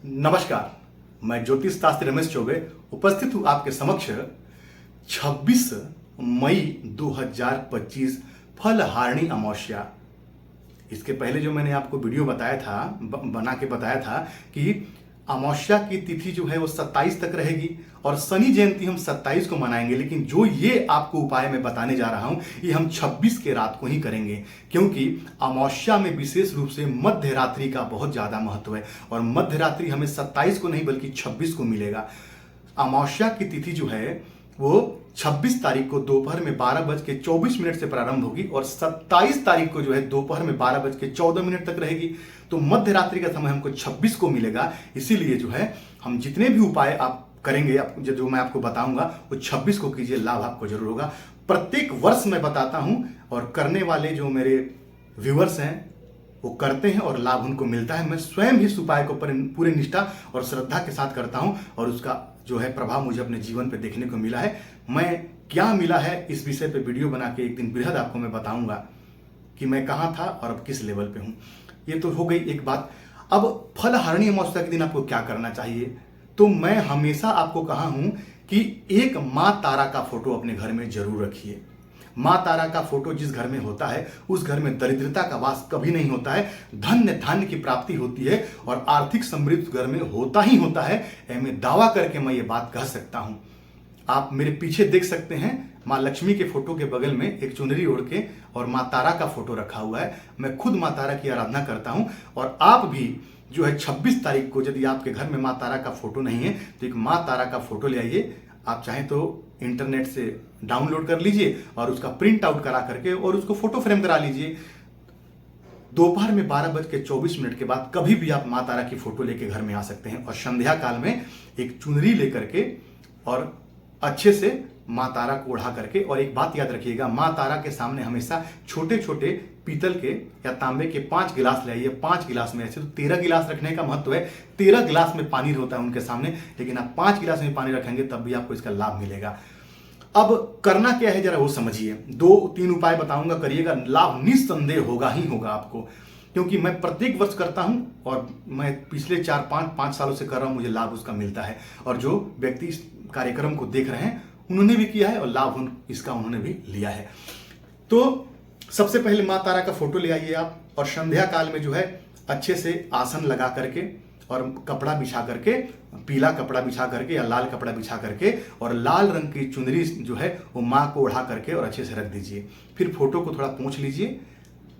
नमस्कार, मैं ज्योतिष शास्त्री रमेश चौबे उपस्थित हूँ आपके समक्ष 26 मई 2025 फलहारिणी अमावस्या। इसके पहले जो मैंने आपको वीडियो बताया था बना के बताया था कि अमावस्या की तिथि जो है वो 27 तक रहेगी और शनि जयंती हम 27 को मनाएंगे, लेकिन जो ये आपको उपाय मैं बताने जा रहा हूं ये हम 26 के रात को ही करेंगे, क्योंकि अमावस्या में विशेष रूप से मध्य रात्रि का बहुत ज्यादा महत्व है और मध्य रात्रि हमें 27 को नहीं बल्कि 26 को मिलेगा। अमावस्या की तिथि जो है वो 26 तारीख को दोपहर में 12:24 से प्रारंभ होगी और 27 तारीख को जो है दोपहर में 12:14 तक रहेगी। तो मध्य रात्रि का समय हमको 26 को मिलेगा। इसीलिए जो है हम जितने भी उपाय आप करेंगे, जो मैं आपको बताऊंगा वो 26 को कीजिए, लाभ आपको जरूर होगा। प्रत्येक वर्ष मैं बताता हूं और करने वाले जो मेरे व्यूअर्स हैं वो करते हैं और लाभ उनको मिलता है। मैं स्वयं भी इस उपाय को पूरी निष्ठा और श्रद्धा के साथ करता हूं और उसका जो है प्रभाव मुझे अपने जीवन पे देखने को मिला है। मैं क्या मिला है इस विषय पे वीडियो बना के एक दिन बृहद आपको मैं बताऊंगा कि मैं कहां था और अब किस लेवल पे हूं। ये तो हो गई एक बात। अब फलहारिणी अमावस्या के दिन आपको क्या करना चाहिए, तो मैं हमेशा आपको कहा हूं कि एक मां तारा का फोटो अपने घर में जरूर रखिए। मां तारा का फोटो जिस घर में होता है उस घर में दरिद्रता का वास कभी नहीं होता है, धन्य धान्य की प्राप्ति होती है और आर्थिक समृद्धि घर में होता ही होता है। मैं दावा करके मैं ये बात कह सकता हूं। आप मेरे पीछे देख सकते हैं मां लक्ष्मी के फोटो के बगल में एक चुनरी ओढ़ के और मां तारा का फोटो रखा हुआ है। मैं खुद मां तारा की आराधना करता हूं और आप भी जो है 26 तारीख को यदि आपके घर में मां तारा का फोटो नहीं है तो एक मां तारा का फोटो ले आइए। आप चाहें तो इंटरनेट से डाउनलोड कर लीजिए और उसका प्रिंट आउट करा करके और उसको फोटो फ्रेम करा लीजिए। दोपहर में 12:24 के बाद कभी भी आप मां तारा की फोटो लेके घर में आ सकते हैं और संध्या काल में एक चुनरी लेकर के और अच्छे से मां तारा को ओढ़ा करके। और एक बात याद रखिएगा, मां तारा के सामने हमेशा छोटे छोटे पीतल के या तांबे के 5 गिलास ले आइए। 5 गिलास में, ऐसे तो 13 गिलास रखने का महत्व है, 13 गिलास में पानी होता है उनके सामने, लेकिन आप 5 गिलास में पानी रखेंगे तब भी आपको इसका लाभ मिलेगा। अब करना क्या है जरा वो समझिए। 2-3 उपाय बताऊंगा, करिएगा, लाभ निस्संदेह होगा ही होगा आपको, क्योंकि मैं प्रत्येक वर्ष करता हूं और मैं पिछले 4-5 सालों से कर रहा हूं, मुझे लाभ उसका मिलता है। और जो व्यक्ति इस कार्यक्रम को देख रहे हैं उन्होंने भी किया है और लाभ इसका उन्होंने भी लिया है। तो सबसे पहले मां तारा का फोटो ले आइए आप और संध्या काल में जो है अच्छे से आसन लगा करके और कपड़ा बिछा करके, पीला कपड़ा बिछा करके या लाल कपड़ा बिछा करके और लाल रंग की चुनरी जो है वो मां को ओढ़ा करके और अच्छे से रख दीजिए। फिर फोटो को थोड़ा पोंछ लीजिए,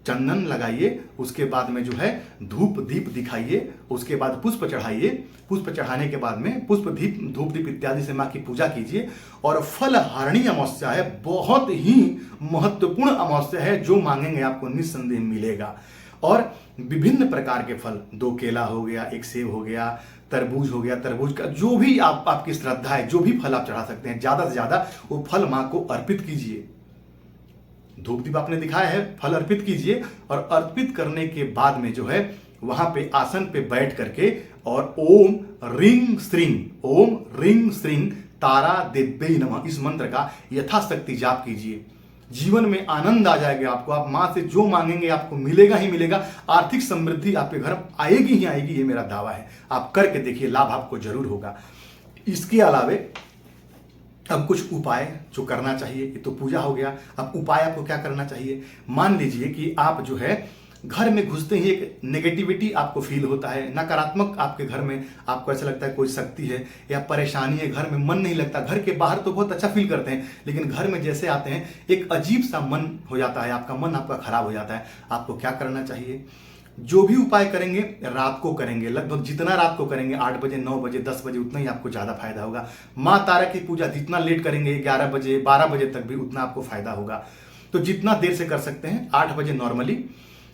चंदन लगाइए, उसके बाद में जो है धूप दीप दिखाइए, उसके बाद पुष्प चढ़ाइए। पुष्प चढ़ाने के बाद में पुष्प दीप धूप दीप इत्यादि से मां की पूजा कीजिए। और फलहारिणी अमावस्या है, बहुत ही महत्वपूर्ण अमावस्या है, जो मांगेंगे आपको निस्संदेह मिलेगा। और विभिन्न प्रकार के फल, 2 केला हो गया, 1 सेब हो गया, तरबूज हो गया, तरबूज का जो भी आपकी श्रद्धा है, जो भी फल आप चढ़ा सकते हैं, ज्यादा से ज्यादा वो फल मां को अर्पित कीजिए। धूप दीप आपने दिखाया है, फल अर्पित कीजिए और अर्पित करने के बाद में जो है वहां पे आसन पे बैठ करके और ओम रिंग श्रींग तारा देव्यै नमः इस मंत्र का यथाशक्ति जाप कीजिए। जीवन में आनंद आ जाएगा आपको। आप मां से जो मांगेंगे आपको मिलेगा ही मिलेगा। आर्थिक समृद्धि आपके घर आएगी ही आएगी, ये मेरा दावा है। आप करके देखिए, लाभ आपको जरूर होगा। इसके अलावे अब कुछ उपाय जो करना चाहिए, ये तो पूजा हो गया। अब उपाय आपको क्या करना चाहिए, मान लीजिए कि आप जो है घर में घुसते ही एक नेगेटिविटी आपको फील होता है, नकारात्मक आपके घर में आपको ऐसा लगता है कोई शक्ति है या परेशानी है, घर में मन नहीं लगता। घर के बाहर तो बहुत अच्छा फील करते हैं, लेकिन घर में जैसे आते हैं एक अजीब सा मन हो जाता है, आपका मन आपका खराब हो जाता है। आपको क्या करना चाहिए, जो भी उपाय करेंगे रात को करेंगे, लगभग जितना रात को करेंगे 8 बजे 9 बजे 10 बजे उतना ही आपको ज्यादा फायदा होगा। मां तारा की पूजा जितना लेट करेंगे 11 बजे 12 बजे तक भी उतना आपको फायदा होगा। तो जितना देर से कर सकते हैं 8 बजे नॉर्मली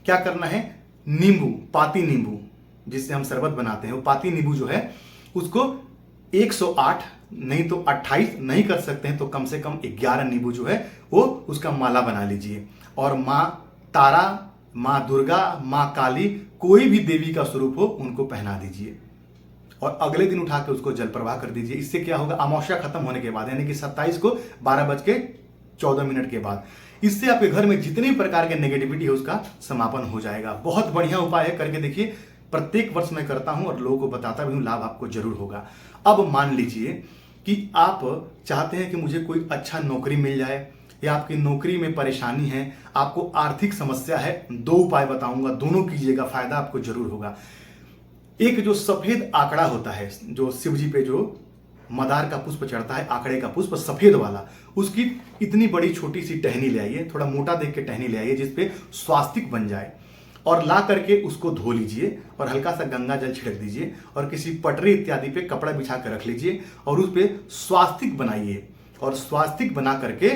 क्या करना है, नींबू, पाती नींबू जिससे हम शरबत बनाते हैं, वो पाती नींबू जो है उसको 108 नहीं तो 28 नहीं कर सकते हैं तो कम से कम 11 नींबू जो है वो उसका माला बना लीजिए और मां तारा, मां दुर्गा, मां काली, कोई भी देवी का स्वरूप हो उनको पहना दीजिए और अगले दिन उठा के उसको जल प्रवाह कर दीजिए। इससे क्या होगा, अमावस्या खत्म होने के बाद यानी कि 27 को 12:14 के बाद, इससे आपके घर में जितने प्रकार के नेगेटिविटी है उसका समापन हो जाएगा। बहुत बढ़िया उपाय है, करके देखिए, प्रत्येक वर्ष मैं करता हूं और लोगों को बताता भी हूं, लाभ आपको जरूर होगा। अब मान लीजिए कि आप चाहते हैं कि मुझे कोई अच्छा नौकरी मिल जाए, या आपकी नौकरी में परेशानी है, आपको आर्थिक समस्या है, दो उपाय बताऊंगा, दोनों कीजिएगा, फायदा आपको जरूर होगा। एक जो सफेद आंकड़ा होता है, जो शिव जी पे जो मदार का पुष्प चढ़ता है, आंकड़े का पुष्प सफेद वाला, उसकी इतनी बड़ी छोटी सी टहनी ले आइए, थोड़ा मोटा देख के टहनी ले आइए जिसपे स्वास्तिक बन जाए, और ला करके उसको धो लीजिए और हल्का सा गंगा जल छिड़क दीजिए और किसी पटरी इत्यादि पे कपड़ा बिछा कर रख लीजिए और उस पे स्वास्तिक बनाइए। और स्वास्तिक बना करके,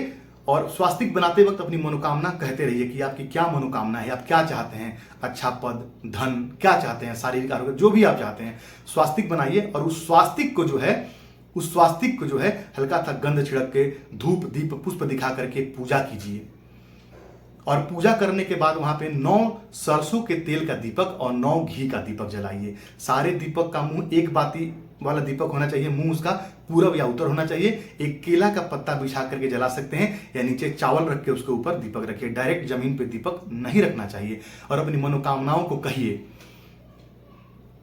और स्वास्तिक बनाते वक्त अपनी मनोकामना कहते रहिए कि आपकी क्या मनोकामना है, आप क्या चाहते हैं, अच्छा पद, धन, क्या चाहते हैं, शारीरिक आरोग्य, जो भी आप चाहते हैं, स्वास्तिक बनाइए। और उस स्वास्तिक को जो है हल्का सा गंध छिड़क के, धूप दीप पुष्प दिखा करके पूजा कीजिए। और पूजा करने के बाद वहां पे 9 सरसों के तेल का दीपक और 9 घी का दीपक जलाइए। सारे दीपक का मुंह एक बाती वाला दीपक होना चाहिए, मुंह उसका पूरब या उत्तर होना चाहिए। एक केला का पत्ता बिछा करके जला सकते हैं, या नीचे चावल रख के उसके ऊपर दीपक रखिए, डायरेक्ट जमीन पे दीपक नहीं रखना चाहिए। और अपनी मनोकामनाओं को कहिए,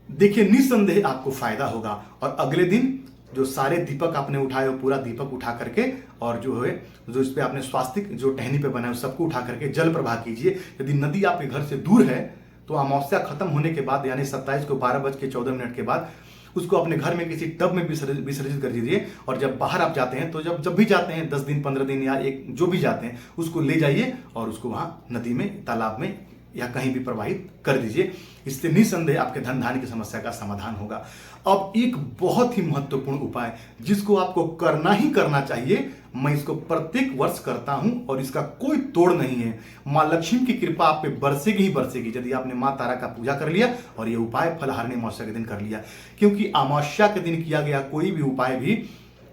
देखिए निस्संदेह आपको फायदा होगा। और अगले दिन जो सारे दीपक आपने उठाए, वो पूरा दीपक उठा करके, और जो है जो इस पे आपने स्वास्तिक जो टहनी पे बना है सबको उठा करके जल प्रवाह कीजिए। यदि नदी आपके घर से दूर है तो अमावस्या खत्म होने के बाद, यानी 27 को 12:14 के बाद उसको अपने घर में किसी टब में विसर्जित कर दीजिए। और जब बाहर आप जाते हैं, तो जब भी जाते हैं, 10 दिन 15 दिन या एक जो भी जाते हैं, उसको ले जाइए और उसको वहां नदी में, तालाब में या कहीं भी प्रवाहित कर दीजिए। इससे निस्संदेह आपके धन धान्य की समस्या का समाधान होगा। अब एक बहुत ही महत्वपूर्ण उपाय जिसको आपको करना ही करना चाहिए, मैं इसको प्रत्येक वर्ष करता हूं और इसका कोई तोड़ नहीं है। मां लक्ष्मी की कृपा आप पे बरसेगी ही बरसेगी यदि आपने मां तारा का पूजा कर लिया और यह उपाय फलहारिणी अमावस्या के दिन कर लिया। क्योंकि अमावस्या के दिन किया गया कोई भी उपाय भी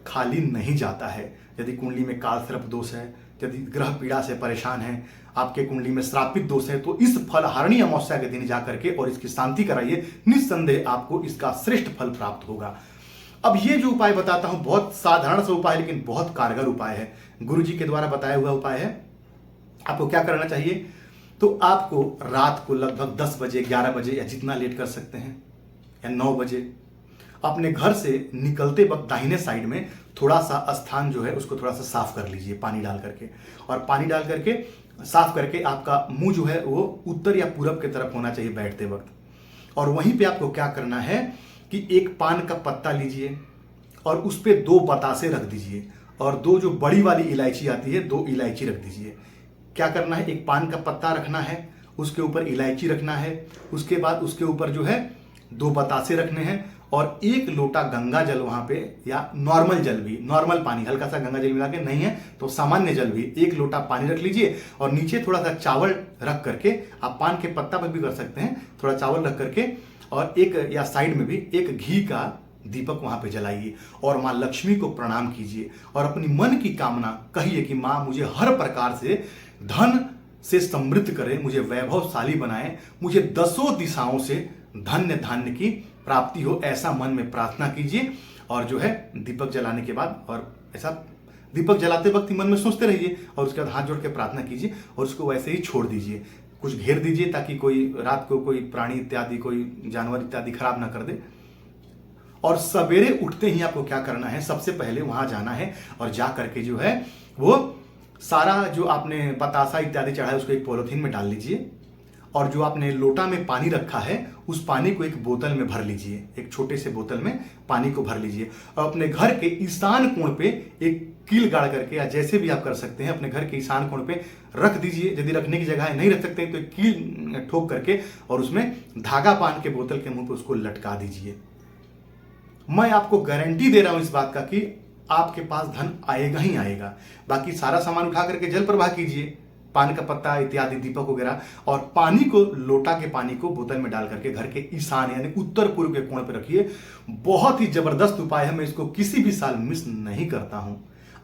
खाली नहीं जाता है। यदि कुंडली में काल सर्प दोष है, यदि ग्रह पीड़ा से परेशान है, आपके कुंडली में श्रापित दोष है, तो इस फलहारिणी अमावस्या के दिन जाकर के और इसकी शांति कराइए, निस्संदेह आपको इसका श्रेष्ठ फल प्राप्त होगा। अब ये जो उपाय बताता हूं बहुत साधारण सा उपाय, लेकिन बहुत कारगर उपाय है, गुरु जी के द्वारा बताया हुआ उपाय है। आपको क्या करना चाहिए, तो आपको रात को लगभग 10 बजे, 11 बजे या जितना लेट कर सकते हैं, या 9 बजे अपने घर से निकलते वक्त दाहिने साइड में थोड़ा सा स्थान जो है उसको थोड़ा सा साफ कर लीजिए पानी डाल करके। और पानी डाल करके साफ करके आपका मुंह जो है वो उत्तर या पूरब की तरफ होना चाहिए बैठते वक्त। और वहीं पे आपको क्या करना है कि एक पान का पत्ता लीजिए और उस पे 2 बतासे रख दीजिए, और 2 जो बड़ी वाली इलायची आती है 2 इलायची रख दीजिए। क्या करना है, एक पान का पत्ता रखना है, उसके ऊपर इलायची रखना है, उसके बाद उसके ऊपर जो है 2 बतासे रखने हैं, और 1 लोटा गंगा जल वहां पे, या नॉर्मल जल भी, नॉर्मल पानी, हल्का सा गंगा जल मिला के, नहीं है तो सामान्य जल भी 1 लोटा पानी रख लीजिए। और नीचे थोड़ा सा चावल रख करके, आप पान के पत्ता पर भी कर सकते हैं, थोड़ा चावल रख करके, और एक या साइड में भी एक घी का दीपक वहां पे जलाइए और मां लक्ष्मी को प्रणाम कीजिए और अपनी मन की कामना कहिए कि मां मुझे हर प्रकार से धन से समृद्ध करे, मुझे वैभवशाली बनाए, मुझे 10 दिशाओं से धन्य धान्य की प्राप्ति हो, ऐसा मन में प्रार्थना कीजिए। और जो है दीपक जलाने के बाद, और ऐसा दीपक जलाते वक्त ही मन में सोचते रहिए, और उसके बाद हाथ जोड़ के प्रार्थना कीजिए और उसको वैसे ही छोड़ दीजिए, कुछ घेर दीजिए ताकि कोई रात को कोई प्राणी इत्यादि, कोई जानवर इत्यादि खराब ना कर दे। और सवेरे उठते ही आपको क्या करना है, सबसे पहले वहां जाना है और जा करके जो है वो सारा जो आपने बतासा इत्यादि चढ़ा है उसको एक पॉलिथीन में डाल लीजिए, और जो आपने लोटा में पानी रखा है उस पानी को एक बोतल में भर लीजिए, एक छोटे से बोतल में पानी को भर लीजिए, और अपने घर के ईशान कोण पे एक कील गाड़ करके, या जैसे भी आप कर सकते हैं, अपने घर के ईशान कोण पे रख दीजिए। यदि रखने की जगह नहीं रख सकते तो एक कील ठोक करके और उसमें धागा बांध के बोतल के मुंह पे उसको लटका दीजिए। मैं आपको गारंटी दे रहा हूं इस बात का कि आपके पास धन आएगा ही आएगा। बाकी सारा सामान उठा करके जल प्रवाह कीजिए, पान का पत्ता इत्यादि, दीपक वगैरह, और पानी को, लोटा के पानी को बोतल में डाल करके घर के ईशान यानी उत्तर पूर्व के कोण पर रखिए। बहुत ही जबरदस्त उपाय है, मैं इसको किसी भी साल मिस नहीं करता हूं।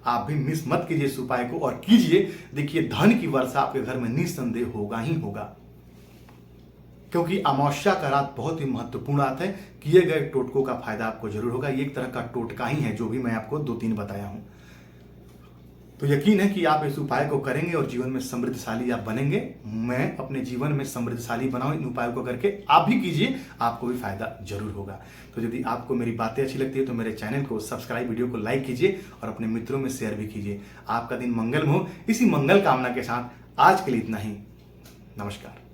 आप भी मिस मत कीजिए इस उपाय को और कीजिए, देखिए धन की वर्षा आपके घर में निस्संदेह होगा ही होगा। क्योंकि अमावस्या का रात बहुत ही महत्वपूर्ण रात है, किए गए टोटकों का फायदा आपको जरूर होगा। ये एक तरह का टोटका ही है जो भी मैं आपको 2-3 बताया हूं। तो यकीन है कि आप इस उपाय को करेंगे और जीवन में समृद्धशाली आप बनेंगे। मैं अपने जीवन में समृद्धशाली बनाऊं इन उपायों को करके, आप भी कीजिए, आपको भी फायदा जरूर होगा। तो यदि आपको मेरी बातें अच्छी लगती है तो मेरे चैनल को सब्सक्राइब, वीडियो को लाइक कीजिए और अपने मित्रों में शेयर भी कीजिए। आपका दिन मंगलमय हो, इसी मंगल कामना के साथ आज के लिए इतना ही। नमस्कार।